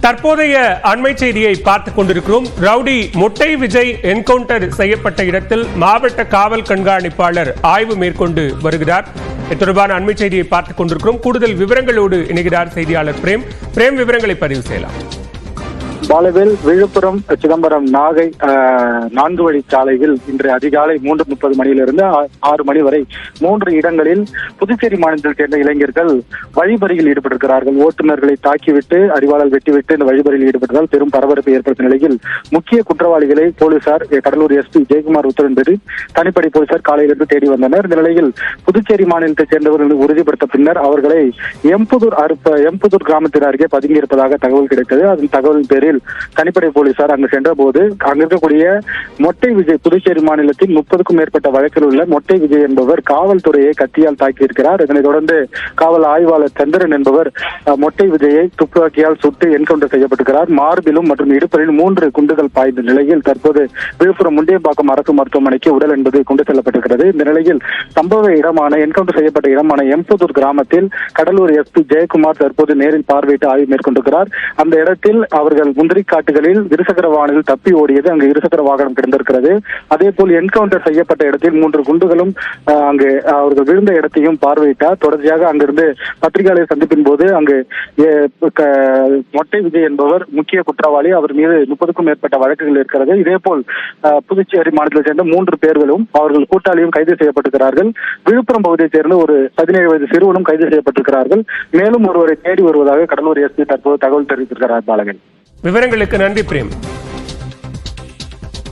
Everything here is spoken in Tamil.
தற்போதைய அண்மை செய்தியை பார்த்துக் கொண்டிருக்கிறோம். ரவுடி மொட்டை விஜய் என்கவுண்டர் செய்யப்பட்ட இடத்தில் மாவட்ட காவல் கண்காணிப்பாளர் ஆய்வு மேற்கொண்டு வருகிறார். இது தொடர்பான அண்மை செய்தியை பார்த்துக் கொண்டிருக்கிறோம். கூடுதல் விவரங்களோடு இணைகிறார் செய்தியாளர் பிரேம். விவரங்களை பதிவு செய்யலாம். பாலவேல், விழுப்புரம் சிதம்பரம் நாகை 4 வழிச்சாலையில் இன்று அதிகாலை 3:30 மணியிலிருந்து 6 மணி வரை 3 இடங்களில் புதுச்சேரி மாநிலத்தைச் சேர்ந்த இளைஞர்கள் வழிபறியில் ஈடுபட்டிருக்கிறார்கள். ஓட்டுநர்களை தாக்கிவிட்டு அடிவாளால் வெட்டிவிட்டு இந்த வழிபறியில் ஈடுபட்டதால் பெரும் பரபரப்பு ஏற்பட்ட நிலையில் முக்கிய குற்றவாளிகளை போலீசார் கடலூர் எஸ்பி ஜெயக்குமார் உத்தரவின்படி தனிப்படை போலீசார் காலையிலிருந்து தேடி வந்தனர். இந்த நிலையில் புதுச்சேரி மாநிலத்தைச் சேர்ந்தவர்கள் உறுதிப்படுத்த பின்னர் அவர்களை எம்புதூர் கிராமத்தின் அருகே பதுங்கியிருப்பதாக தகவல் கிடைத்தது. அதன் தகவலின் பேரில் தனிப்படை போலீசார் அங்கு சென்ற போது அங்கு இருக்கக்கூடிய மொட்டை விஜய், புதுச்சேரி மாநிலத்தில் 30க்கும் மேற்பட்ட வழக்கில் உள்ள மொட்டை விஜய் என்பவர் காவல்துறையை கத்தியால் தாக்கியிருக்கிறார். இதனைத் தொடர்ந்து காவல் ஆய்வாளர் சந்திரன் என்பவர் மொட்டை விஜயை துப்பாக்கியால் சுட்டு என்கவுண்டர் செய்யப்பட்டிருக்கிறார். மார்பிலும் மற்றும் இடுப்பிலும் 3 குண்டுகள் பாய்ந்த நிலையில் தற்போது விழுப்புரம் முண்டியம்பாக்கம் அரசு மருத்துவமனைக்கு உடல் என்பது கொண்டு செல்லப்பட்டிருக்கிறது. இந்த நிலையில் சம்பவ இடமான என்கவுண்டர் செய்யப்பட்ட இடமான எம்புதூர் கிராமத்தில் கடலூர் எஸ்பி ஜெயக்குமார் தற்போது நேரில் பார்வையிட்டு ஆய்வு மேற்கொண்டிருக்கிறார். அந்த இடத்தில் அவர்கள் முந்திரி காட்டுகளில் இருசக்கர வாகனத்தில் தப்பி ஓடியது, அங்கு இருசக்கர வாகனம் கிடந்திருக்கிறது. அதே போல் என்கவுண்டர் செய்யப்பட்ட இடத்தில் 3 குண்டுகளும் அங்கு அவர்கள் விழுந்த இடத்தையும் பார்வையிட்டார். தொடர்ச்சியாக அங்கிருந்து பத்திரிகையாளர் சந்திப்பின் போது அங்கு மொட்டை விஜய் என்பவர் முக்கிய குற்றவாளி, அவர் மீது 30க்கும் மேற்பட்ட வழக்குகள் இருக்கிறது. இதே போல் புதுச்சேரி மாநிலத்தைச் சேர்ந்த 3 பேர்களும் அவர்கள் கூட்டாளியும் கைது செய்யப்பட்டிருக்கிறார்கள். விழுப்புரம் பகுதியைச் சேர்ந்த ஒரு 17 வயது சிறுவனும் கைது செய்யப்பட்டிருக்கிறார்கள். மேலும் ஒருவரை தேடி வருவதாக கடலூர் எஸ்பி தற்போது தகவல் தெரிவித்திருக்கிறார். பாலகன், விவரங்களுக்கு நன்றி பிரேம்.